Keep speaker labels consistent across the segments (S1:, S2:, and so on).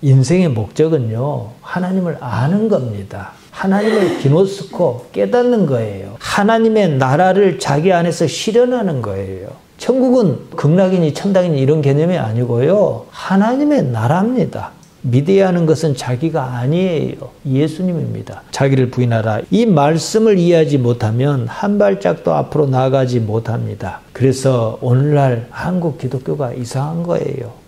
S1: 인생의 목적은요, 하나님을 아는 겁니다. 하나님을 기노스코 깨닫는 거예요. 하나님의 나라를 자기 안에서 실현하는 거예요. 천국은 극락이니 천당이니 이런 개념이 아니고요. 하나님의 나라입니다. 믿어야 하는 것은 자기가 아니에요. 예수님입니다. 자기를 부인하라. 이 말씀을 이해하지 못하면 한 발짝도 앞으로 나아가지 못합니다. 그래서 오늘날 한국 기독교가 이상한 거예요.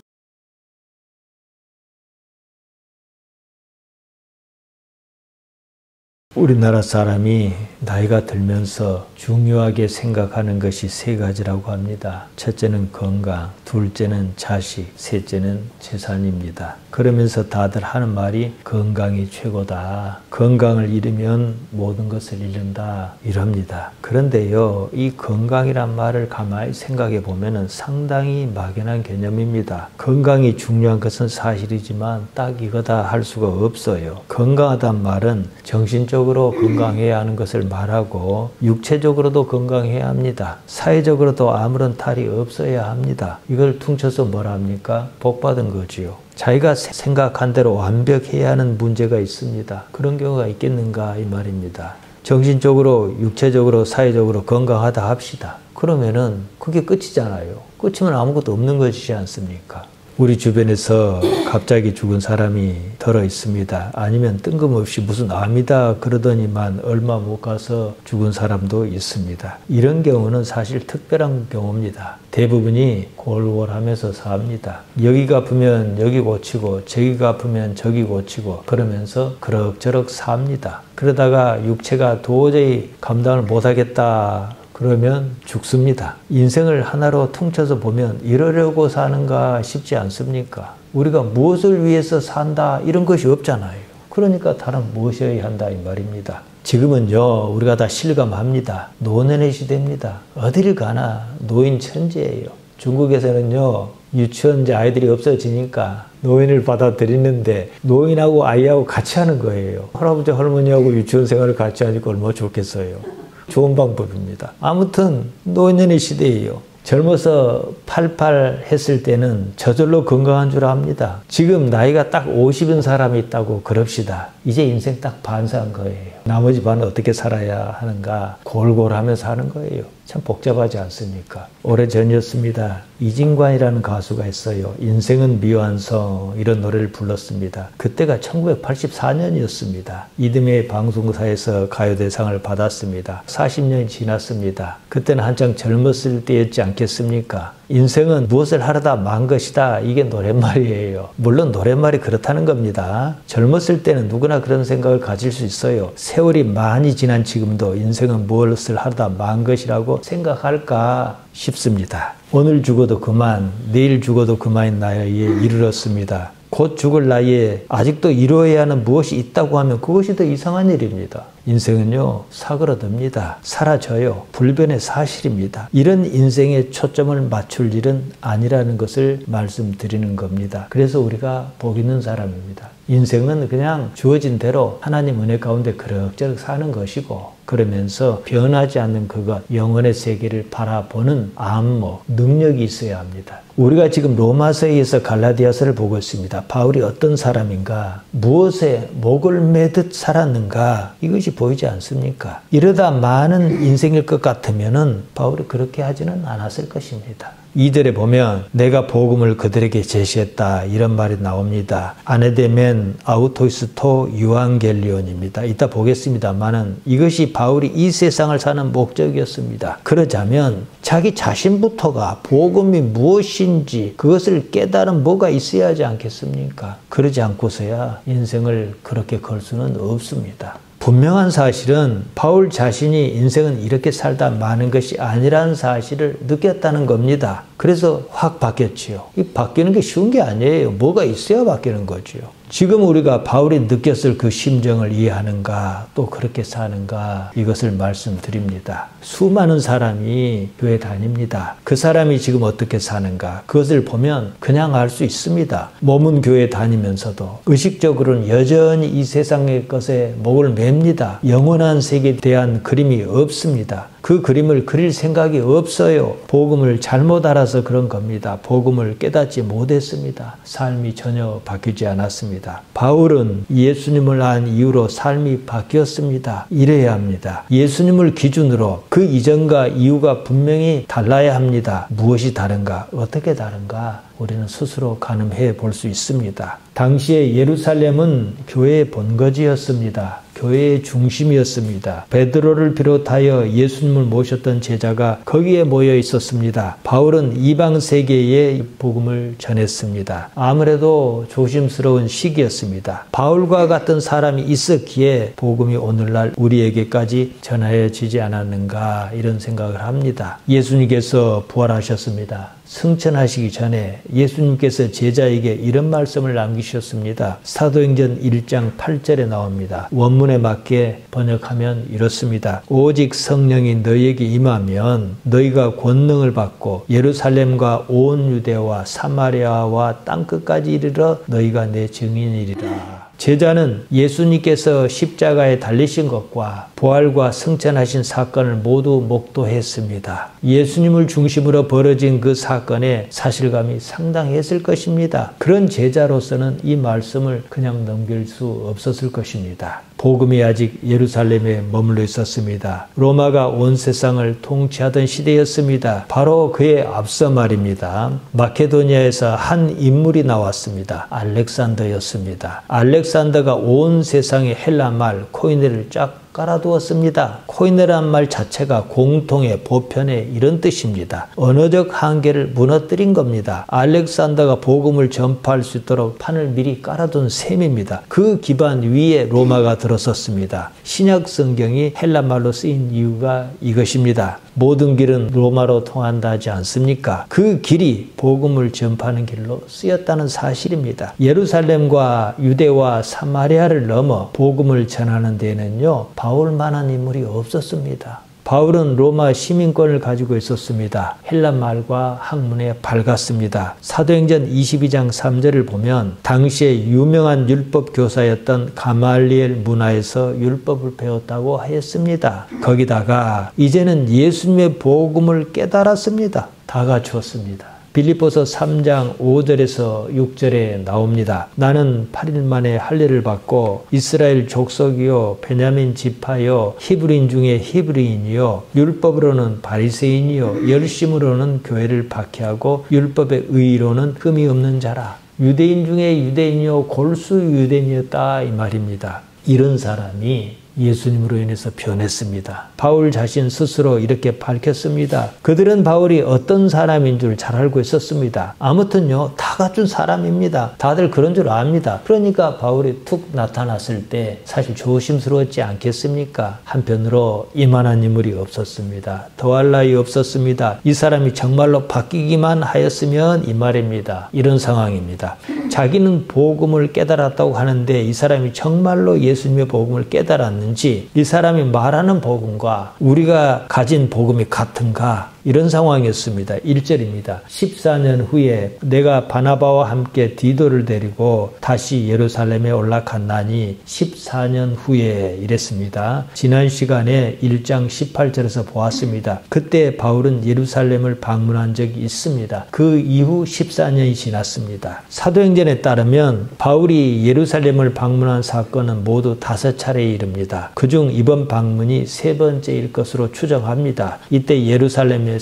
S1: 우리나라 사람이 나이가 들면서 중요하게 생각하는 것이 세 가지라고 합니다. 첫째는 건강, 둘째는 자식, 셋째는 재산입니다. 그러면서 다들 하는 말이 건강이 최고다. 건강을 잃으면 모든 것을 잃는다. 이럽니다. 그런데요, 이 건강이란 말을 가만히 생각해 보면 상당히 막연한 개념입니다. 건강이 중요한 것은 사실이지만 딱 이거다 할 수가 없어요. 건강하다는 말은 정신적으로 건강해야 하는 것을 말하고 육체적으로도 건강해야 합니다. 사회적으로도 아무런 탈이 없어야 합니다. 이걸 퉁쳐서 뭐라 합니까? 복받은 거지요. 자기가 생각한 대로 완벽해야 하는 문제가 있습니다. 그런 경우가 있겠는가 이 말입니다. 정신적으로, 육체적으로, 사회적으로 건강하다 합시다. 그러면은 그게 끝이잖아요. 끝이면 아무것도 없는 것이지 않습니까? 우리 주변에서 갑자기 죽은 사람이 들어 있습니다. 아니면 뜬금없이 무슨 암이다 그러더니만 얼마 못 가서 죽은 사람도 있습니다. 이런 경우는 사실 특별한 경우입니다. 대부분이 골골하면서 삽니다. 여기가 아프면 여기 고치고 저기가 아프면 저기 고치고 그러면서 그럭저럭 삽니다. 그러다가 육체가 도저히 감당을 못하겠다 그러면 죽습니다. 인생을 하나로 퉁쳐서 보면 이러려고 사는가 싶지 않습니까? 우리가 무엇을 위해서 산다 이런 것이 없잖아요. 그러니까 다른 무엇이어야 한다 이 말입니다. 지금은요 우리가 다 실감합니다. 노년의 시대입니다. 어디를 가나 노인 천지예요. 중국에서는요 유치원 이제 아이들이 없어지니까 노인을 받아들이는데 노인하고 아이하고 같이 하는 거예요. 할아버지 할머니하고 유치원 생활을 같이 하니까 얼마나 좋겠어요. 좋은 방법입니다. 아무튼 노년의 시대예요. 젊어서 팔팔 했을 때는 저절로 건강한 줄 압니다. 지금 나이가 딱 50인 사람이 있다고 그럽시다. 이제 인생 딱 반사한 거예요. 나머지 반은 어떻게 살아야 하는가 골골하면서 하는 거예요. 참 복잡하지 않습니까? 오래전이었습니다. 이진관이라는 가수가 있어요. 인생은 미완성 이런 노래를 불렀습니다. 그때가 1984년이었습니다. 이듬해 방송사에서 가요대상을 받았습니다. 40년이 지났습니다. 그때는 한창 젊었을 때였지 않겠습니까? 인생은 무엇을 하려다 만 것이다. 이게 노랫말이에요. 물론 노랫말이 그렇다는 겁니다. 젊었을 때는 누구나 그런 생각을 가질 수 있어요. 세월이 많이 지난 지금도 인생은 무엇을 하려다 만 것이라고 생각할까 싶습니다. 오늘 죽어도 그만, 내일 죽어도 그만인 나이에 이르렀습니다. 곧 죽을 나이에 아직도 이루어야 하는 무엇이 있다고 하면 그것이 더 이상한 일입니다. 인생은요 사그러듭니다. 사라져요. 불변의 사실입니다. 이런 인생에 초점을 맞출 일은 아니라는 것을 말씀드리는 겁니다. 그래서 우리가 복 있는 사람입니다. 인생은 그냥 주어진 대로 하나님 은혜 가운데 그럭저럭 사는 것이고 그러면서 변하지 않는 그것, 영혼의 세계를 바라보는 안목, 능력이 있어야 합니다. 우리가 지금 로마서에서 갈라디아서를 보고 있습니다. 바울이 어떤 사람인가, 무엇에 목을 매듯 살았는가 이것이 보이지 않습니까? 이러다 많은 인생일 것 같으면은 바울이 그렇게 하지는 않았을 것입니다. 2절에 보면 내가 복음을 그들에게 제시했다 이런 말이 나옵니다. 아네데멘 아우토이스토 유앙겔리온입니다. 이따 보겠습니다만은 이것이 바울이 이 세상을 사는 목적이었습니다. 그러자면 자기 자신부터가 복음이 무엇인지 그것을 깨달은 뭐가 있어야 하지 않겠습니까? 그러지 않고서야 인생을 그렇게 걸 수는 없습니다. 분명한 사실은 바울 자신이 인생은 이렇게 살다 마는 것이 아니라는 사실을 느꼈다는 겁니다. 그래서 확 바뀌었지요. 이 바뀌는 게 쉬운 게 아니에요. 뭐가 있어야 바뀌는 거지요. 지금 우리가 바울이 느꼈을 그 심정을 이해하는가 또 그렇게 사는가 이것을 말씀드립니다. 수많은 사람이 교회 다닙니다. 그 사람이 지금 어떻게 사는가 그것을 보면 그냥 알 수 있습니다. 몸은 교회 다니면서도 의식적으로는 여전히 이 세상의 것에 목을 맵니다. 영원한 세계에 대한 그림이 없습니다. 그 그림을 그릴 생각이 없어요. 복음을 잘못 알아서 그런 겁니다. 복음을 깨닫지 못했습니다. 삶이 전혀 바뀌지 않았습니다. 바울은 예수님을 안 이후로 삶이 바뀌었습니다. 이래야 합니다. 예수님을 기준으로 그 이전과 이후가 분명히 달라야 합니다. 무엇이 다른가? 어떻게 다른가? 우리는 스스로 가늠해 볼 수 있습니다. 당시에 예루살렘은 교회의 본거지였습니다. 교회의 중심이었습니다. 베드로를 비롯하여 예수님을 모셨던 제자가 거기에 모여 있었습니다. 바울은 이방 세계에 복음을 전했습니다. 아무래도 조심스러운 시기였습니다. 바울과 같은 사람이 있었기에 복음이 오늘날 우리에게까지 전해지지 않았는가 이런 생각을 합니다. 예수님께서 부활하셨습니다. 승천하시기 전에 예수님께서 제자에게 이런 말씀을 남기셨습니다. 사도행전 1장 8절에 나옵니다. 원문에 맞게 번역하면 이렇습니다. 오직 성령이 너희에게 임하면 너희가 권능을 받고 예루살렘과 온 유대와 사마리아와 땅끝까지 이르러 너희가 내 증인이리라. 제자는 예수님께서 십자가에 달리신 것과 부활과 승천하신 사건을 모두 목도했습니다. 예수님을 중심으로 벌어진 그 사건에 사실감이 상당했을 것입니다. 그런 제자로서는 이 말씀을 그냥 넘길 수 없었을 것입니다. 복음이 아직 예루살렘에 머물러 있었습니다. 로마가 온 세상을 통치하던 시대였습니다. 바로 그에 앞서 말입니다. 마케도니아에서 한 인물이 나왔습니다. 알렉산더였습니다. 알렉산더가 온 세상에 헬라말 코이네를 쫙 깔아두었습니다. 코이네란 말 자체가 공통의 보편의 이런 뜻입니다. 언어적 한계를 무너뜨린 겁니다. 알렉산더가 복음을 전파할 수 있도록 판을 미리 깔아둔 셈입니다. 그 기반 위에 로마가 들어섰습니다. 신약 성경이 헬라말로 쓰인 이유가 이것입니다. 모든 길은 로마로 통한다 하지 않습니까? 그 길이 복음을 전파하는 길로 쓰였다는 사실입니다. 예루살렘과 유대와 사마리아를 넘어 복음을 전하는 데에는요, 바울만한 인물이 없었습니다. 바울은 로마 시민권을 가지고 있었습니다. 헬라말과 학문에 밝았습니다. 사도행전 22장 3절을 보면 당시에 유명한 율법 교사였던 가말리엘 문화에서 율법을 배웠다고 하였습니다. 거기다가 이제는 예수님의 복음을 깨달았습니다. 다 갖추었습니다. 빌립보서 3장 5절에서 6절에 나옵니다. 나는 8일 만에 할례를 받고 이스라엘 족속이요 베냐민 지파요 히브리인 중에 히브리인이요 율법으로는 바리새인이요 열심으로는 교회를 박해하고 율법의 의로는 흠이 없는 자라. 유대인 중에 유대인이요 골수 유대인이었다 이 말입니다. 이런 사람이 예수님으로 인해서 변했습니다. 바울 자신 스스로 이렇게 밝혔습니다. 그들은 바울이 어떤 사람인 줄 잘 알고 있었습니다. 아무튼요, 다 갖춘 사람입니다. 다들 그런 줄 압니다. 그러니까 바울이 툭 나타났을 때 사실 조심스러웠지 않겠습니까? 한편으로 이만한 인물이 없었습니다. 더할 나위 없었습니다. 이 사람이 정말로 바뀌기만 하였으면 이 말입니다. 이런 상황입니다. 자기는 복음을 깨달았다고 하는데 이 사람이 정말로 예수님의 복음을 깨달았는지 이 사람이 말하는 복음과 우리가 가진 복음이 같은가? 이런 상황이었습니다. 1절입니다. 14년 후에 내가 바나바와 함께 디도를 데리고 다시 예루살렘에 올라갔나니 14년 후에 이랬습니다. 지난 시간에 1장 18절에서 보았습니다. 그때 바울은 예루살렘을 방문한 적이 있습니다. 그 이후 14년이 지났습니다. 사도행전에 따르면 바울이 예루살렘을 방문한 사건은 모두 5차례에 이릅니다. 그중 이번 방문이 3번째일 것으로 추정합니다. 이때 예루살렘에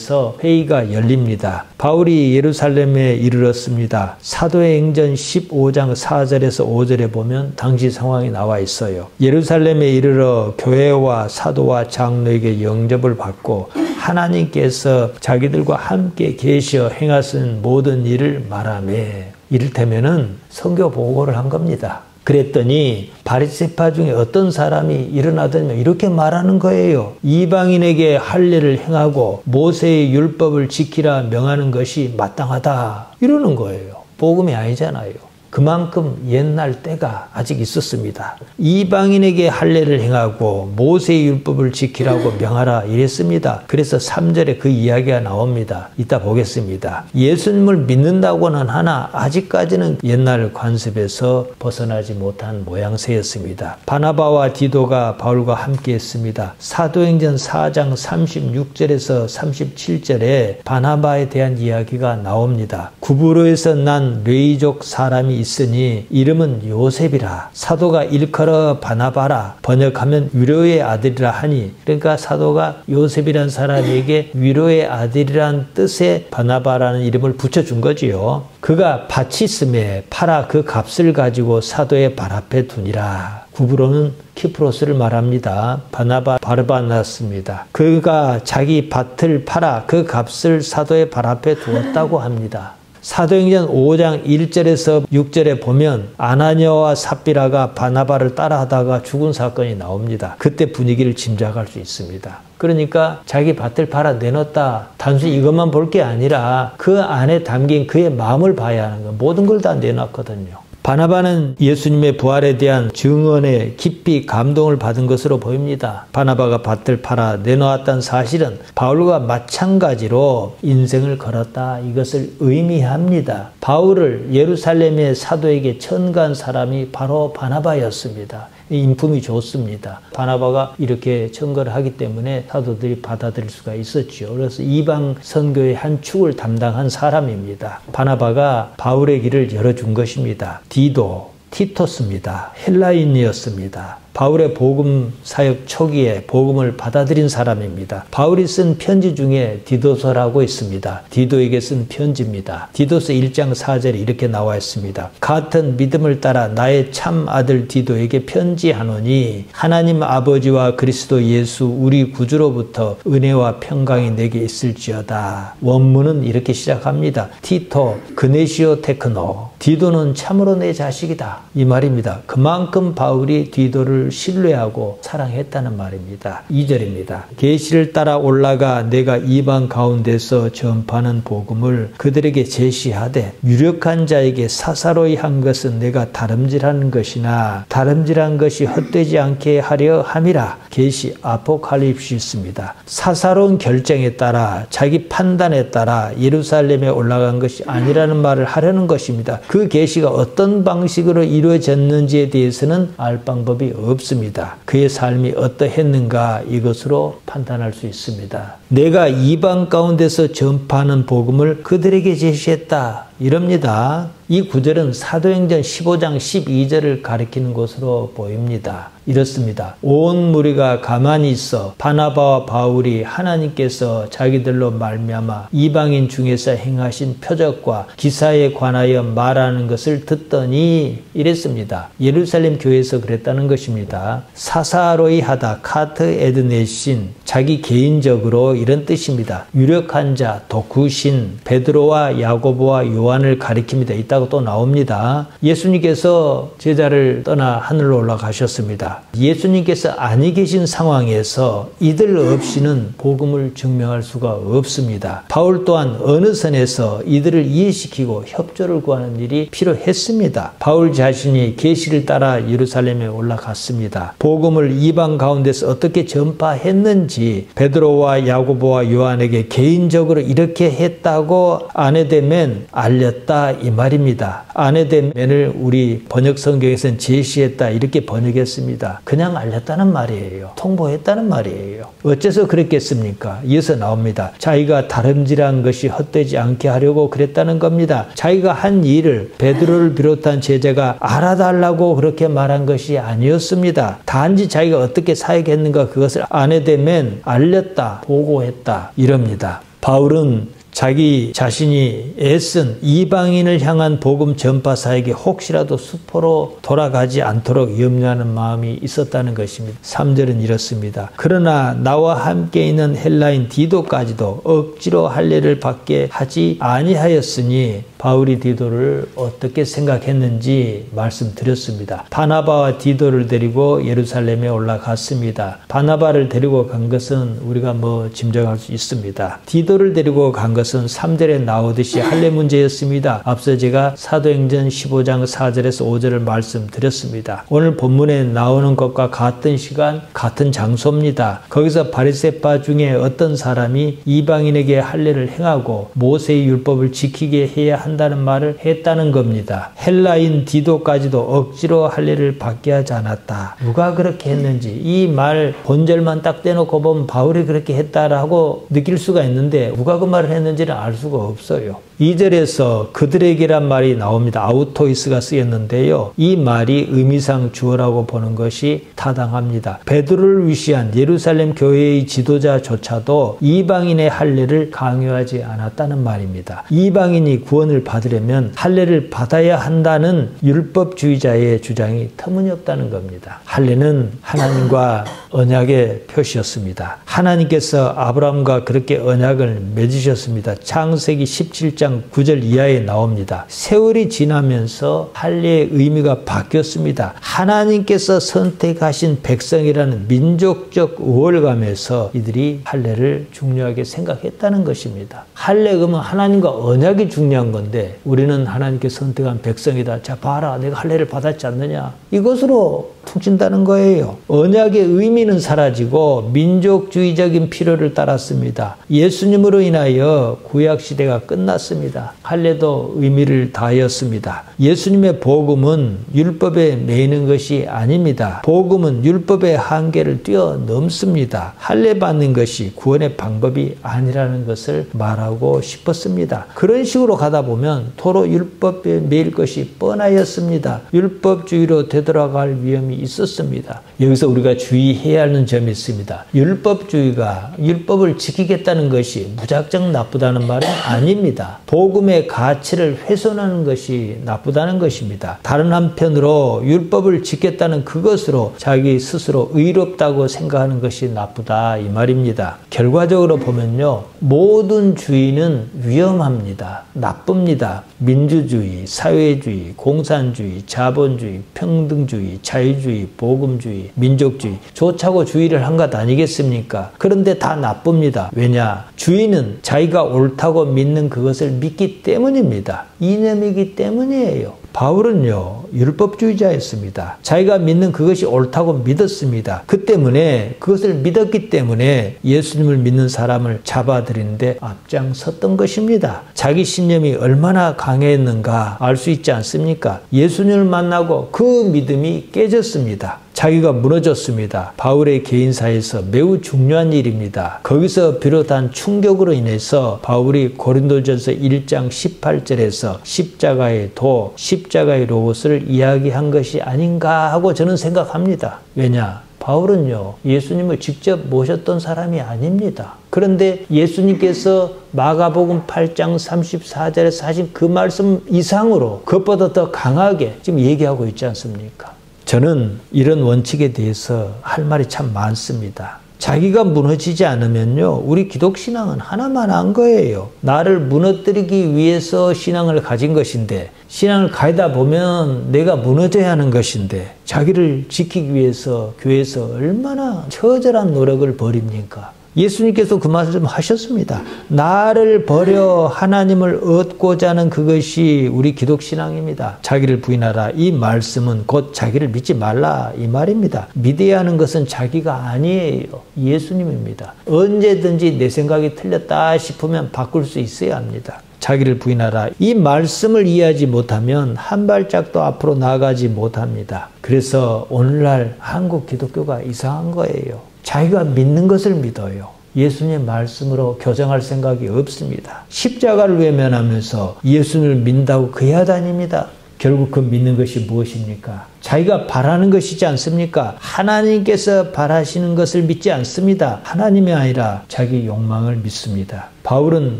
S1: 회의가 열립니다. 바울이 예루살렘에 이르렀습니다. 사도행전 15장 4절에서 5절에 보면 당시 상황이 나와 있어요. 예루살렘에 이르러 교회와 사도와 장로에게 영접을 받고 하나님께서 자기들과 함께 계시어 행하신 모든 일을 말하매 이를테면은 선교 보고를 한 겁니다. 그랬더니 바리새파 중에 어떤 사람이 일어나더니 이렇게 말하는 거예요. 이방인에게 할례를 행하고 모세의 율법을 지키라 명하는 것이 마땅하다. 이러는 거예요. 복음이 아니잖아요. 그만큼 옛날 때가 아직 있었습니다. 이방인에게 할례를 행하고 모세의 율법을 지키라고 명하라 이랬습니다. 그래서 3절에 그 이야기가 나옵니다. 이따 보겠습니다. 예수님을 믿는다고는 하나 아직까지는 옛날 관습에서 벗어나지 못한 모양새였습니다. 바나바와 디도가 바울과 함께 했습니다. 사도행전 4장 36절에서 37절에 바나바에 대한 이야기가 나옵니다. 구브로에서 난 뢰이족 사람이 있으니 이름은 요셉이라. 사도가 일컬어 바나바라. 번역하면 위로의 아들이라 하니, 그러니까 사도가 요셉이란 사람에게 위로의 아들이란 뜻의 바나바라는 이름을 붙여준 거지요. 그가 밭이 있음에 팔아 그 값을 가지고 사도의 발 앞에 두니라. 구브로는 키프로스를 말합니다. 바나바 바르바나스입니다. 그가 자기 밭을 팔아 그 값을 사도의 발 앞에 두었다고 합니다. 사도행전 5장 1절에서 6절에 보면 아나니아와 삽비라가 바나바를 따라하다가 죽은 사건이 나옵니다. 그때 분위기를 짐작할 수 있습니다. 그러니까 자기 밭을 팔아 내놓았다. 단순히 이것만 볼 게 아니라 그 안에 담긴 그의 마음을 봐야 하는 거예요. 모든 걸 다 내놨거든요. 바나바는 예수님의 부활에 대한 증언에 깊이 감동을 받은 것으로 보입니다. 바나바가 밭을 팔아 내놓았다는 사실은 바울과 마찬가지로 인생을 걸었다, 이것을 의미합니다. 바울을 예루살렘의 사도에게 천간 사람이 바로 바나바였습니다. 인품이 좋습니다. 바나바가 이렇게 청거를 하기 때문에 사도들이 받아들일 수가 있었죠. 그래서 이방 선교의 한 축을 담당한 사람입니다. 바나바가 바울의 길을 열어준 것입니다. 디도, 티토스입니다. 헬라인이었습니다. 바울의 복음 사역 초기에 복음을 받아들인 사람입니다. 바울이 쓴 편지 중에 디도서라고 있습니다. 디도에게 쓴 편지입니다. 디도서 1장 4절에 이렇게 나와 있습니다. 같은 믿음을 따라 나의 참 아들 디도에게 편지하노니 하나님 아버지와 그리스도 예수 우리 구주로부터 은혜와 평강이 내게 있을지어다. 원문은 이렇게 시작합니다. 티토 그네시오 테크노. 디도는 참으로 내 자식이다. 이 말입니다. 그만큼 바울이 디도를 신뢰하고 사랑했다는 말입니다. 2절입니다. 계시를 따라 올라가 내가 이방 가운데서 전파하는 복음을 그들에게 제시하되 유력한 자에게 사사로이 한 것은 내가 다름질하는 것이나 다름질한 것이 헛되지 않게 하려 함이라. 계시 아포칼립시스입니다. 사사로운 결정에 따라 자기 판단에 따라 예루살렘에 올라간 것이 아니라는 말을 하려는 것입니다. 그 계시가 어떤 방식으로 이루어졌는지에 대해서는 알 방법이 없습니다. 그의 삶이 어떠했는가 이것으로 판단할 수 있습니다. 내가 이방 가운데서 전파하는 복음을 그들에게 제시했다. 이럽니다. 이 구절은 사도행전 15장 12절을 가리키는 것으로 보입니다. 이렇습니다. 온 무리가 가만히 있어 바나바와 바울이 하나님께서 자기들로 말미암아 이방인 중에서 행하신 표적과 기사에 관하여 말하는 것을 듣더니 이랬습니다. 예루살렘 교회에서 그랬다는 것입니다. 사사로이 하다 카트 에드네신, 자기 개인적으로 이런 뜻입니다. 유력한 자, 독후신, 베드로와 야고보와 요한을 가리킵니다. 이따가 또 나옵니다. 예수님께서 제자를 떠나 하늘로 올라가셨습니다. 예수님께서 아니 계신 상황에서 이들 없이는 복음을 증명할 수가 없습니다. 바울 또한 어느 선에서 이들을 이해시키고 협조를 구하는 일이 필요했습니다. 바울 자신이 계시를 따라 예루살렘에 올라갔습니다. 복음을 이방 가운데서 어떻게 전파했는지 베드로와 야고보와 요한에게 개인적으로 이렇게 했다고 아네데멘 알렸다 이 말입니다. 아네데멘을 우리 번역 성경에서는 제시했다 이렇게 번역했습니다. 그냥 알렸다는 말이에요. 통보했다는 말이에요. 어째서 그랬겠습니까? 이어서 나옵니다. 자기가 다름질한 것이 헛되지 않게 하려고 그랬다는 겁니다. 자기가 한 일을 베드로를 비롯한 제자가 알아달라고 그렇게 말한 것이 아니었습니다. 단지 자기가 어떻게 사역했는가 그것을 아네데멘 알렸다, 보고했다 이럽니다. 바울은 자기 자신이 애쓴 이방인을 향한 복음 전파 사역에 혹시라도 수포로 돌아가지 않도록 염려하는 마음이 있었다는 것입니다. 3절은 이렇습니다. 그러나 나와 함께 있는 헬라인 디도까지도 억지로 할례를 받게 하지 아니하였으니 바울이 디도를 어떻게 생각했는지 말씀드렸습니다. 바나바와 디도를 데리고 예루살렘에 올라갔습니다. 바나바를 데리고 간 것은 우리가 짐작할 수 있습니다. 디도를 데리고 간 것은 3절에 나오듯이 할례 문제였습니다. 앞서 제가 사도행전 15장 4절에서 5절을 말씀드렸습니다. 오늘 본문에 나오는 것과 같은 시간, 같은 장소입니다. 거기서 바리새파 중에 어떤 사람이 이방인에게 할례를 행하고 모세의 율법을 지키게 해야 한다는 말을 했다는 겁니다. 헬라인 디도까지도 억지로 할례를 받게 하지 않았다. 누가 그렇게 했는지 이 말 본절만 딱 떼놓고 보면 바울이 그렇게 했다라고 느낄 수가 있는데 누가 그 말을 했는지는 알 수가 없어요. 2절에서 그들에게란 말이 나옵니다. 아우토이스가 쓰였는데요. 이 말이 의미상 주어라고 보는 것이 타당합니다. 베드로를 위시한 예루살렘 교회의 지도자조차도 이방인의 할례를 강요하지 않았다는 말입니다. 이방인이 구원을 받으려면 할례를 받아야 한다는 율법주의자의 주장이 터무니없다는 겁니다. 할례는 하나님과 언약의 표시였습니다. 하나님께서 아브라함과 그렇게 언약을 맺으셨습니다. 창세기 17장 9절 이하에 나옵니다. 세월이 지나면서 할례의 의미가 바뀌었습니다. 하나님께서 선택하신 백성이라는 민족적 우월감에서 이들이 할례를 중요하게 생각했다는 것입니다. 할례 그러면 하나님과 언약이 중요한 건데 우리는 하나님께 선택한 백성이다. 자 봐라 내가 할례를 받았지 않느냐. 이것으로 퉁친다는 거예요. 언약의 의미는 사라지고 민족주의적인 필요를 따랐습니다. 예수님으로 인하여 구약시대가 끝났습니다. 할례도 의미를 다하였습니다. 예수님의 복음은 율법에 매이는 것이 아닙니다. 복음은 율법의 한계를 뛰어넘습니다. 할례 받는 것이 구원의 방법이 아니라는 것을 말하고 싶었습니다. 그런 식으로 가다 보면 도로 율법에 매일 것이 뻔하였습니다. 율법주의로 되돌아갈 위험이 있었습니다. 여기서 우리가 주의해야 하는 점이 있습니다. 율법주의가 율법을 지키겠다는 것이 무작정 나쁘다는 말은 아닙니다. 복음의 가치를 훼손하는 것이 나쁘다는 것입니다. 다른 한편으로 율법을 지켰다는 그것으로 자기 스스로 의롭다고 생각하는 것이 나쁘다 이 말입니다. 결과적으로 보면요. 모든 주의는 위험합니다. 나쁩니다. 민주주의, 사회주의, 공산주의, 자본주의, 평등주의, 자유주의, 복음주의, 민족주의 좋자고 주의를 한 것 아니겠습니까? 그런데 다 나쁩니다. 왜냐? 주의는 자기가 옳다고 믿는 그것을 믿기 때문입니다. 이념이기 때문이에요. 바울은요 율법주의자였습니다. 자기가 믿는 그것이 옳다고 믿었습니다. 그 때문에 그것을 믿었기 때문에 예수님을 믿는 사람을 잡아들이는데 앞장섰던 것입니다. 자기 신념이 얼마나 강했는가 알 수 있지 않습니까? 예수님을 만나고 그 믿음이 깨졌습니다. 자기가 무너졌습니다. 바울의 개인사에서 매우 중요한 일입니다. 거기서 비롯한 충격으로 인해서 바울이 고린도전서 1장 18절에서 십자가의 도, 십자가의 로봇을 이야기한 것이 아닌가 하고 저는 생각합니다. 왜냐? 바울은요 예수님을 직접 모셨던 사람이 아닙니다. 그런데 예수님께서 마가복음 8장 34절에서 하신 그 말씀 이상으로 그것보다 더 강하게 지금 얘기하고 있지 않습니까? 저는 이런 원칙에 대해서 할 말이 참 많습니다. 자기가 무너지지 않으면요 우리 기독신앙은 하나만 한 거예요. 나를 무너뜨리기 위해서 신앙을 가진 것인데 신앙을 가다 보면 내가 무너져야 하는 것인데 자기를 지키기 위해서 교회에서 얼마나 처절한 노력을 벌입니까? 예수님께서 그 말씀 하셨습니다. 나를 버려 하나님을 얻고자 하는 그것이 우리 기독신앙입니다. 자기를 부인하라. 이 말씀은 곧 자기를 믿지 말라 이 말입니다. 믿어야 하는 것은 자기가 아니에요. 예수님입니다. 언제든지 내 생각이 틀렸다 싶으면 바꿀 수 있어야 합니다. 자기를 부인하라. 이 말씀을 이해하지 못하면 한 발짝도 앞으로 나아가지 못합니다. 그래서 오늘날 한국 기독교가 이상한 거예요. 자기가 믿는 것을 믿어요. 예수님의 말씀으로 교정할 생각이 없습니다. 십자가를 외면하면서 예수님을 믿는다고 그야 다닙니다. 결국 그 믿는 것이 무엇입니까? 자기가 바라는 것이지 않습니까? 하나님께서 바라시는 것을 믿지 않습니다. 하나님이 아니라 자기 욕망을 믿습니다. 바울은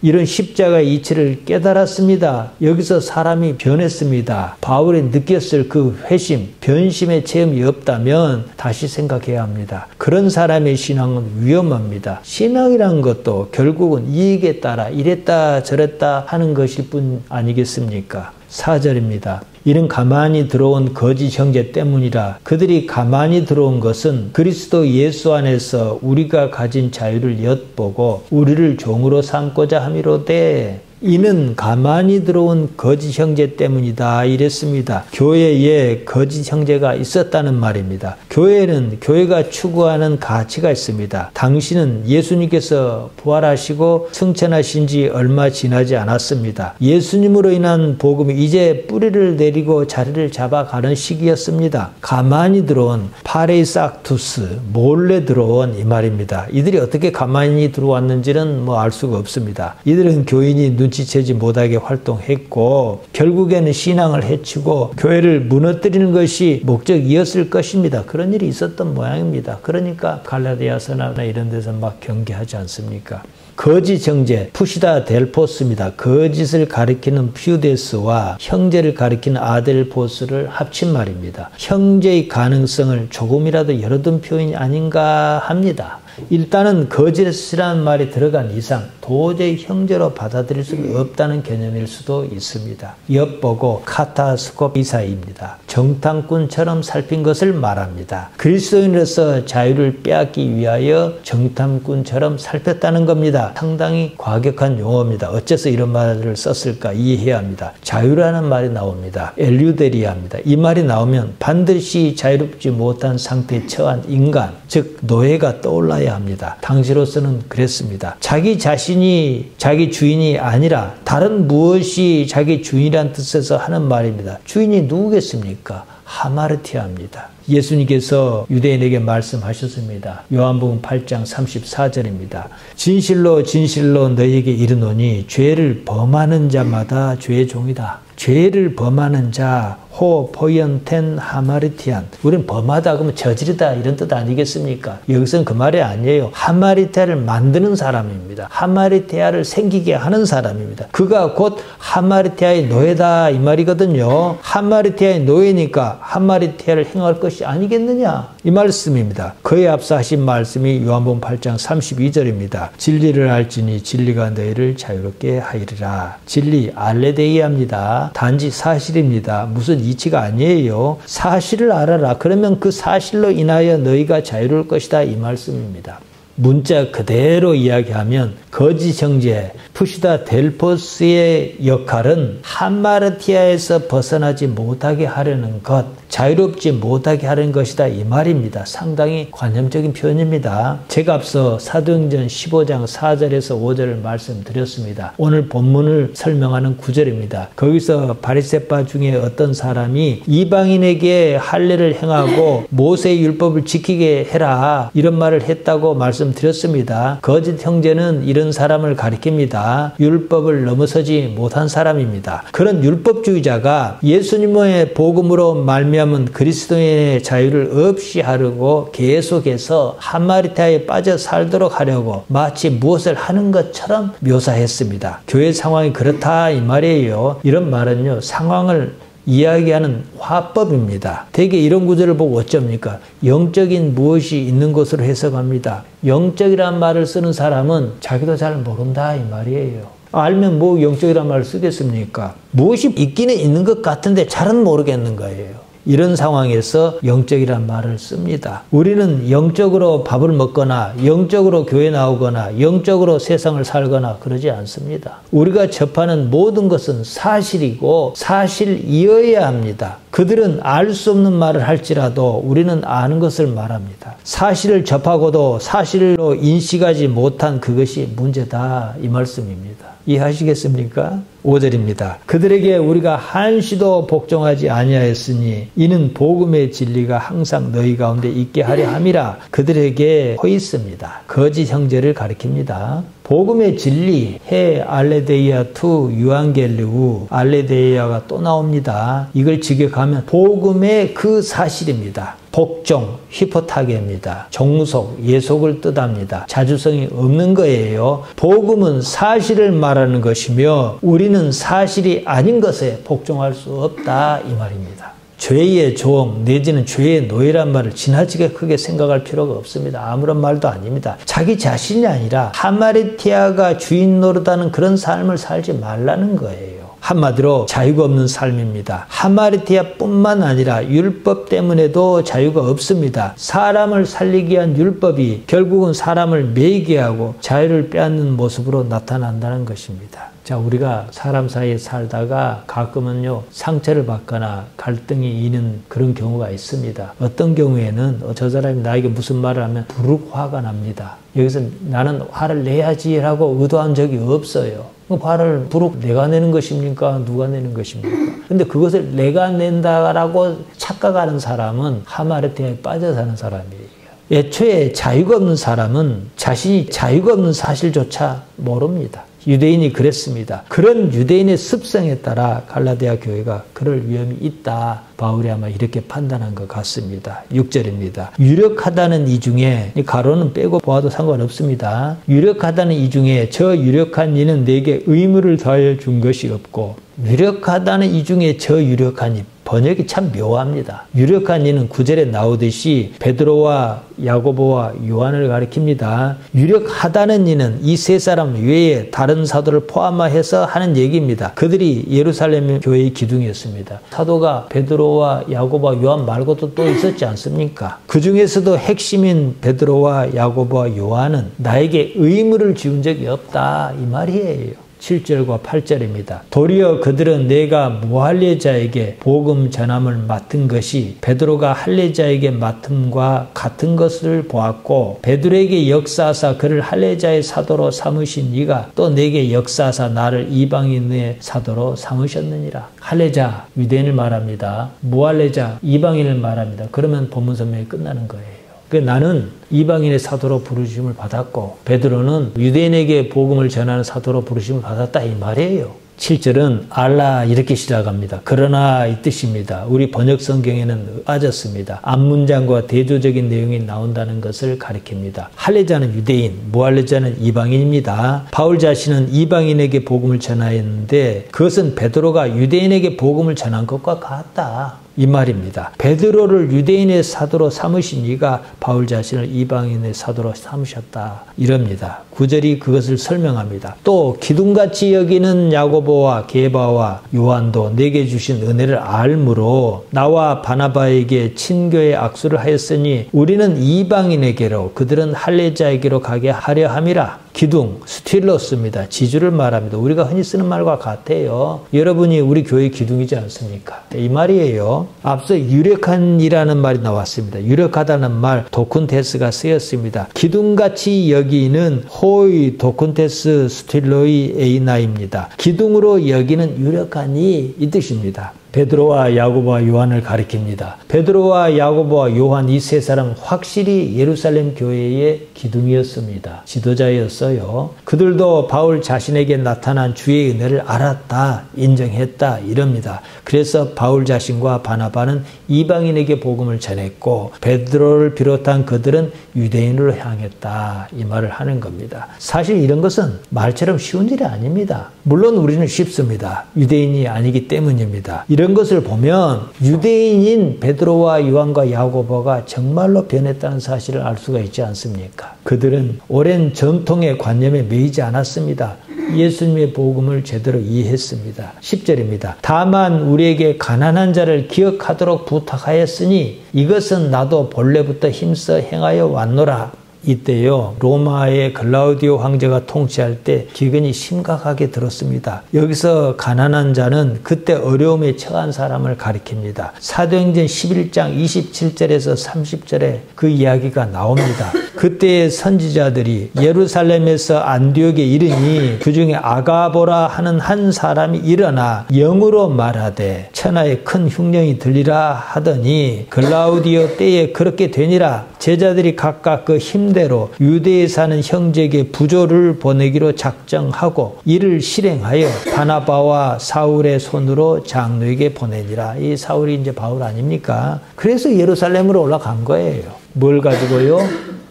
S1: 이런 십자가의 이치를 깨달았습니다. 여기서 사람이 변했습니다. 바울이 느꼈을 그 회심, 변심의 체험이 없다면 다시 생각해야 합니다. 그런 사람의 신앙은 위험합니다. 신앙이란 것도 결국은 이익에 따라 이랬다 저랬다 하는 것일 뿐 아니겠습니까? 4절입니다. 이는 가만히 들어온 거짓 형제 때문이라. 그들이 가만히 들어온 것은 그리스도 예수 안에서 우리가 가진 자유를 엿보고 우리를 종으로 삼고자 함이로되 이는 가만히 들어온 거짓 형제 때문이다 이랬습니다. 교회에 거짓 형제가 있었다는 말입니다. 교회는 교회가 추구하는 가치가 있습니다. 당신은 예수님께서 부활하시고 승천하신 지 얼마 지나지 않았습니다. 예수님으로 인한 복음이 이제 뿌리를 내리고 자리를 잡아가는 시기였습니다. 가만히 들어온 파레이삭투스, 몰래 들어온 이 말입니다. 이들이 어떻게 가만히 들어왔는지는 알 수가 없습니다. 이들은 교인이 눈치채지 못하게 활동했고 결국에는 신앙을 해치고 교회를 무너뜨리는 것이 목적이었을 것입니다. 그런 일이 있었던 모양입니다. 그러니까 갈라디아서나 이런 데서 막 경계하지 않습니까? 거짓 형제, 푸시다 델포스입니다. 거짓을 가리키는 퓨데스와 형제를 가리키는 아델포스를 합친 말입니다. 형제의 가능성을 조금이라도 열어둔 표현이 아닌가 합니다. 일단은 거짓이라는 말이 들어간 이상 도저히 형제로 받아들일 수 없다는 개념일 수도 있습니다. 엿보고 카타스코피사입니다. 정탐꾼처럼 살핀 것을 말합니다. 그리스도인으로서 자유를 빼앗기 위하여 정탐꾼처럼 살폈다는 겁니다. 상당히 과격한 용어입니다. 어째서 이런 말을 썼을까 이해해야 합니다. 자유라는 말이 나옵니다. 엘류데리아입니다. 이 말이 나오면 반드시 자유롭지 못한 상태에 처한 인간, 즉 노예가 떠올라야 합니다. 당시로서는 그랬습니다. 자기 자신이 자기 주인이 아니라 다른 무엇이 자기 주인이란 뜻에서 하는 말입니다. 주인이 누구겠습니까? 하마르티아입니다. 예수님께서 유대인에게 말씀하셨습니다. 요한복음 8장 34절입니다. 진실로 진실로 너희에게 이르노니 죄를 범하는 자마다 죄의 종이다. 죄를 범하는 자, 호, 포연텐, 하마르티안. 우리는 범하다 그러면 저지르다 이런 뜻 아니겠습니까? 여기서는 그 말이 아니에요. 하마르티아를 만드는 사람입니다. 하마르티아를 생기게 하는 사람입니다. 그가 곧 하마르티아의 노예다 이 말이거든요. 하마르티아의 노예니까 하마르티아를 행할 것이 아니겠느냐 이 말씀입니다. 그에 앞서 하신 말씀이 요한복음 8장 32절입니다. 진리를 알지니 진리가 너희를 자유롭게 하리라. 진리 알레데이아입니다. 단지 사실입니다. 무슨 이치가 아니에요. 사실을 알아라. 그러면 그 사실로 인하여 너희가 자유로울 것이다 이 말씀입니다. 문자 그대로 이야기하면 거짓 형제 푸시다 델포스의 역할은 하마르티아에서 벗어나지 못하게 하려는 것, 자유롭지 못하게 하려는 것이다 이 말입니다. 상당히 관념적인 표현입니다. 제가 앞서 사도행전 15장 4절에서 5절을 말씀드렸습니다. 오늘 본문을 설명하는 9절입니다. 거기서 바리새파 중에 어떤 사람이 이방인에게 할례를 행하고 모세의 율법을 지키게 해라 이런 말을 했다고 말씀드렸습니다. 거짓 형제는 이런 사람을 가리킵니다. 율법을 넘어서지 못한 사람입니다. 그런 율법주의자가 예수님의 복음으로 말미암은 그리스도인의 자유를 없이 하려고 계속해서 하마르티아에 빠져 살도록 하려고 마치 무엇을 하는 것처럼 묘사했습니다. 교회 상황이 그렇다 이 말이에요. 이런 말은요, 상황을 이야기하는 화법입니다. 대개 이런 구절을 보고 어쩝니까? 영적인 무엇이 있는 것으로 해석합니다. 영적이란 말을 쓰는 사람은 자기도 잘 모른다 이 말이에요. 알면 뭐 영적이란 말을 쓰겠습니까? 무엇이 있기는 있는 것 같은데 잘은 모르겠는 거예요. 이런 상황에서 영적이란 말을 씁니다. 우리는 영적으로 밥을 먹거나 영적으로 교회 나오거나 영적으로 세상을 살거나 그러지 않습니다. 우리가 접하는 모든 것은 사실이고 사실이어야 합니다. 그들은 알 수 없는 말을 할지라도 우리는 아는 것을 말합니다. 사실을 접하고도 사실로 인식하지 못한 그것이 문제다 이 말씀입니다. 이해하시겠습니까? 5절입니다. 그들에게 우리가 한시도 복종하지 아니하였으니 이는 복음의 진리가 항상 너희 가운데 있게 하려 함이라. 그들에게 호있습니다. 거짓 형제를 가리킵니다. 복음의 진리, 해 알레데이아 투 유앙겔리우 알레데이아가 또 나옵니다. 이걸 직역하면 복음의 그 사실입니다. 복종, 히포타게입니다. 종속, 예속을 뜻합니다. 자주성이 없는 거예요. 복음은 사실을 말하는 것이며 우리는 사실이 아닌 것에 복종할 수 없다 이 말입니다. 죄의 종 내지는 죄의 노예란 말을 지나치게 크게 생각할 필요가 없습니다. 아무런 말도 아닙니다. 자기 자신이 아니라 하마르티아가 주인 노릇하는 그런 삶을 살지 말라는 거예요. 한마디로 자유가 없는 삶입니다. 하마르티아뿐만 아니라 율법 때문에도 자유가 없습니다. 사람을 살리기 위한 율법이 결국은 사람을 매이게 하고 자유를 빼앗는 모습으로 나타난다는 것입니다. 자, 우리가 사람 사이에 살다가 가끔은요 상처를 받거나 갈등이 있는 그런 경우가 있습니다. 어떤 경우에는 저 사람이 나에게 무슨 말을 하면 부르륵 화가 납니다. 여기서 나는 화를 내야지라고 의도한 적이 없어요. 화를 부르륵 내가 내는 것입니까? 누가 내는 것입니까? 근데 그것을 내가 낸다라고 착각하는 사람은 하마르티아에 빠져 사는 사람이에요. 애초에 자유가 없는 사람은 자신이 자유가 없는 사실조차 모릅니다. 유대인이 그랬습니다. 그런 유대인의 습성에 따라 갈라디아 교회가 그럴 위험이 있다. 바울이 아마 이렇게 판단한 것 같습니다. 6절입니다. 유력하다는 이 중에, 가로는 빼고 보아도 상관없습니다. 유력하다는 이 중에 저 유력한 이는 내게 의무를 더하여 준 것이 없고, 유력하다는 이 중에 저 유력한 이, 번역이 참 묘합니다. 유력한 이는 9절에 나오듯이 베드로와 야고보와 요한을 가리킵니다. 유력하다는 이는 이 세 사람 외에 다른 사도를 포함해서 하는 얘기입니다. 그들이 예루살렘 교회의 기둥이었습니다. 사도가 베드로와 야고보와 요한 말고도 또 있었지 않습니까? 그 중에서도 핵심인 베드로와 야고보와 요한은 나에게 의무를 지운 적이 없다 이 말이에요. 7절과 8절입니다. 도리어 그들은 내가 무할례자에게 복음 전함을 맡은 것이 베드로가 할례자에게 맡음과 같은 것을 보았고, 베드로에게 역사하사 그를 할례자의 사도로 삼으신 이가 또 내게 역사하사 나를 이방인의 사도로 삼으셨느니라. 할례자, 유대인을 말합니다. 무할례자, 이방인을 말합니다. 그러면 본문 설명이 끝나는 거예요. 나는 이방인의 사도로 부르심을 받았고 베드로는 유대인에게 복음을 전하는 사도로 부르심을 받았다 이 말이에요. 7절은 알라 이렇게 시작합니다. 그러나 이 뜻입니다. 우리 번역 성경에는 빠졌습니다. 앞문장과 대조적인 내용이 나온다는 것을 가리킵니다. 할례자는 유대인, 무할례자는 이방인입니다. 바울 자신은 이방인에게 복음을 전하였는데 그것은 베드로가 유대인에게 복음을 전한 것과 같다. 이 말입니다. 베드로를 유대인의 사도로 삼으신 이가 바울 자신을 이방인의 사도로 삼으셨다. 이럽니다. 9절이 그것을 설명합니다. 또 기둥같이 여기는 야고보와 게바와 요한도 내게 주신 은혜를 알므로 나와 바나바에게 친교의 악수를 하였으니 우리는 이방인에게로 그들은 할례자에게로 가게 하려 함이라. 기둥, 스틸로스입니다. 지주를 말합니다. 우리가 흔히 쓰는 말과 같아요. 여러분이 우리 교회의 기둥이지 않습니까? 이 말이에요. 앞서 유력한이라는 말이 나왔습니다. 유력하다는 말 도쿤테스가 쓰였습니다. 기둥같이 여기는 호이 도쿤테스 스틸로이 에이나입니다. 기둥으로 여기는 유력한이 이 뜻입니다. 베드로와 야고보와 요한을 가리킵니다. 베드로와 야고보와 요한 이 세 사람은 확실히 예루살렘 교회의 기둥이었습니다. 지도자였어요. 그들도 바울 자신에게 나타난 주의 은혜를 알았다, 인정했다 이럽니다. 그래서 바울 자신과 바나바는 이방인에게 복음을 전했고 베드로를 비롯한 그들은 유대인으로 향했다 이 말을 하는 겁니다. 사실 이런 것은 말처럼 쉬운 일이 아닙니다. 물론 우리는 쉽습니다. 유대인이 아니기 때문입니다. 이런 것을 보면 유대인인 베드로와 요한과 야고보가 정말로 변했다는 사실을 알 수가 있지 않습니까? 그들은 오랜 전통의 관념에 매이지 않았습니다. 예수님의 복음을 제대로 이해했습니다. 10절입니다. 다만 우리에게 가난한 자를 기억하도록 부탁하였으니 이것은 나도 본래부터 힘써 행하여 왔노라. 이때요 로마의 글라우디오 황제가 통치할 때 기근이 심각하게 들었습니다. 여기서 가난한 자는 그때 어려움에 처한 사람을 가리킵니다. 사도행전 11장 27절에서 30절에 그 이야기가 나옵니다. 그때의 선지자들이 예루살렘에서 안디옥에 이르니 그중에 아가보라 하는 한 사람이 일어나 영으로 말하되 천하에 큰 흉령이 들리라 하더니 글라우디오 때에 그렇게 되니라. 제자들이 각각 그 힘대로 유대에 사는 형제에게 부조를 보내기로 작정하고 이를 실행하여 바나바와 사울의 손으로 장로에게 보내니라. 이 사울이 이제 바울 아닙니까? 그래서 예루살렘으로 올라간 거예요. 뭘 가지고요?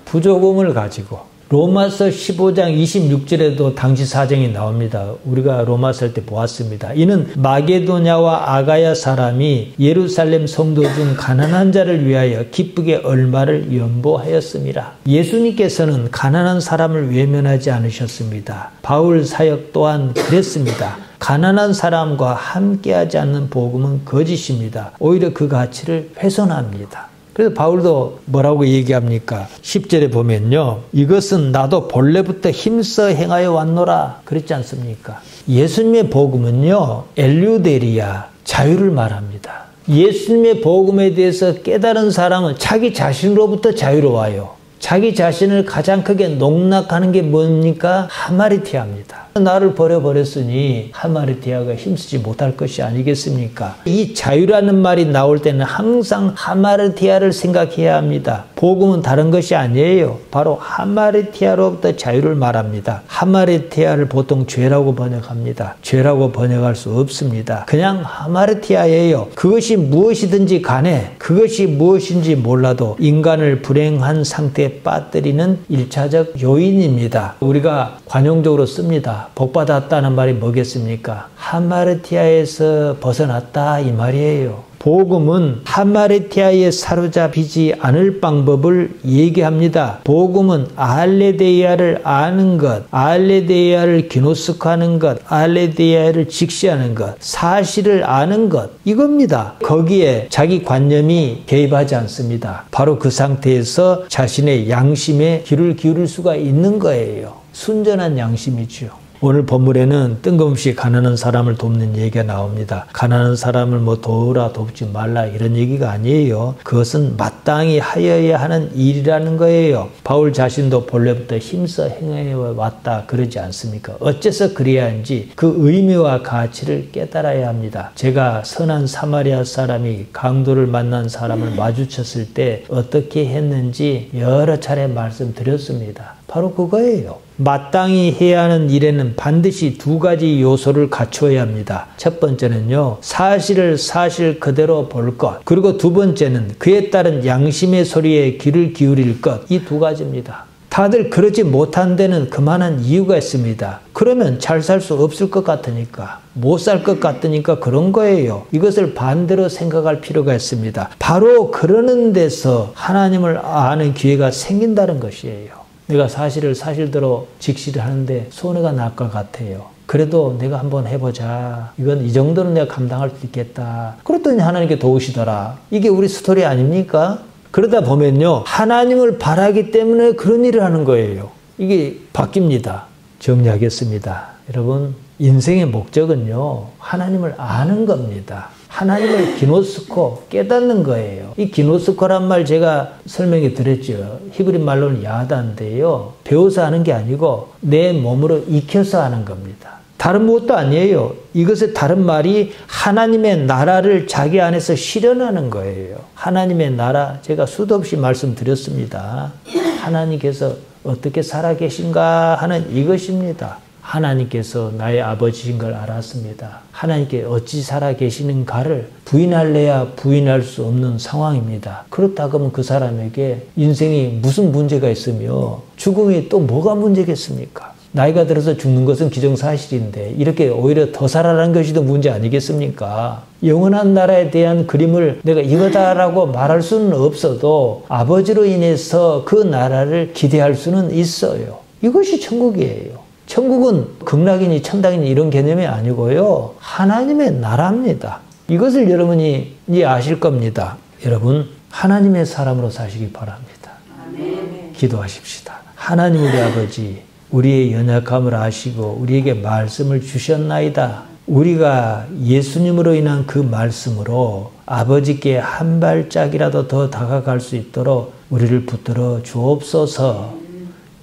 S1: 부조금을 가지고. 로마서 15장 26절에도 당시 사정이 나옵니다. 우리가 로마서 때 보았습니다. 이는 마게도냐와 아가야 사람이 예루살렘 성도 중 가난한 자를 위하여 기쁘게 얼마를 연보하였습니다. 예수님께서는 가난한 사람을 외면하지 않으셨습니다. 바울 사역 또한 그랬습니다. 가난한 사람과 함께하지 않는 복음은 거짓입니다. 오히려 그 가치를 훼손합니다. 그래서 바울도 뭐라고 얘기합니까? 10절에 보면요. 이것은 나도 본래부터 힘써 행하여 왔노라. 그랬지 않습니까? 예수님의 복음은요. 엘류데리아, 자유를 말합니다. 예수님의 복음에 대해서 깨달은 사람은 자기 자신으로부터 자유로워요. 자기 자신을 가장 크게 농락하는 게 뭡니까? 하마리티아입니다. 나를 버려버렸으니 하마리티아가 힘쓰지 못할 것이 아니겠습니까? 이 자유라는 말이 나올 때는 항상 하마리티아를 생각해야 합니다. 복음은 다른 것이 아니에요. 바로 하마리티아로부터 자유를 말합니다. 하마리티아를 보통 죄라고 번역합니다. 죄라고 번역할 수 없습니다. 그냥 하마리티아예요. 그것이 무엇이든지 간에 그것이 무엇인지 몰라도 인간을 불행한 상태에 빠뜨리는 1차적 요인입니다. 우리가 관용적으로 씁니다. 복받았다는 말이 뭐겠습니까? 하마르티아에서 벗어났다 이 말이에요. 복음은 하마르티아에 사로잡히지 않을 방법을 얘기합니다. 복음은 알레데이아를 아는 것, 알레데이아를 기노스코하는 것, 알레데이아를 직시하는 것, 사실을 아는 것, 이겁니다. 거기에 자기 관념이 개입하지 않습니다. 바로 그 상태에서 자신의 양심에 귀를 기울일 수가 있는 거예요. 순전한 양심이죠. 오늘 본문에는 뜬금없이 가난한 사람을 돕는 얘기가 나옵니다. 가난한 사람을 도우라 돕지 말라 이런 얘기가 아니에요. 그것은 마땅히 하여야 하는 일이라는 거예요. 바울 자신도 본래부터 힘써 행해 왔다 그러지 않습니까? 어째서 그래야 하는지 그 의미와 가치를 깨달아야 합니다. 제가 선한 사마리아 사람이 강도를 만난 사람을 마주쳤을 때 어떻게 했는지 여러 차례 말씀드렸습니다. 바로 그거예요. 마땅히 해야 하는 일에는 반드시 두 가지 요소를 갖추어야 합니다. 첫 번째는요, 사실을 사실 그대로 볼 것. 그리고 두 번째는 그에 따른 양심의 소리에 귀를 기울일 것. 이 두 가지입니다. 다들 그러지 못한 데는 그만한 이유가 있습니다. 그러면 잘 살 수 없을 것 같으니까, 못 살 것 같으니까 그런 거예요. 이것을 반대로 생각할 필요가 있습니다. 바로 그러는 데서 하나님을 아는 기회가 생긴다는 것이에요. 내가 사실을 사실대로 직시를 하는데 손해가 날 것 같아요. 그래도 내가 한번 해보자. 이건 이 정도는 내가 감당할 수 있겠다. 그랬더니 하나님께 도우시더라. 이게 우리 스토리 아닙니까? 그러다 보면요. 하나님을 바라기 때문에 그런 일을 하는 거예요. 이게 바뀝니다. 정리하겠습니다. 여러분, 인생의 목적은요. 하나님을 아는 겁니다. 하나님을 기노스코, 깨닫는 거예요. 이 기노스코란 말 제가 설명해 드렸죠. 히브리 말로는 야다인데요. 배워서 하는 게 아니고 내 몸으로 익혀서 하는 겁니다. 다른 무엇도 아니에요. 이것의 다른 말이 하나님의 나라를 자기 안에서 실현하는 거예요. 하나님의 나라, 제가 수도 없이 말씀드렸습니다. 하나님께서 어떻게 살아계신가 하는 이것입니다. 하나님께서 나의 아버지인 걸 알았습니다. 하나님께 어찌 살아계시는가를 부인할래야 부인할 수 없는 상황입니다. 그렇다고 하면 그 사람에게 인생이 무슨 문제가 있으며 죽음이 또 뭐가 문제겠습니까? 나이가 들어서 죽는 것은 기정사실인데 이렇게 오히려 더 살아라는 것이 더 문제 아니겠습니까? 영원한 나라에 대한 그림을 내가 이거다라고 말할 수는 없어도 아버지로 인해서 그 나라를 기대할 수는 있어요. 이것이 천국이에요. 천국은 극락이니 천당이니 이런 개념이 아니고요. 하나님의 나라입니다. 이것을 여러분이 이제 아실 겁니다. 여러분, 하나님의 사람으로 사시기 바랍니다. 아멘. 기도하십시다. 하나님 우리 아버지, 우리의 연약함을 아시고 우리에게 말씀을 주셨나이다. 우리가 예수님으로 인한 그 말씀으로 아버지께 한 발짝이라도 더 다가갈 수 있도록 우리를 붙들어 주옵소서.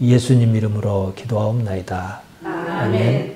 S1: 예수님 이름으로 기도하옵나이다. 아멘.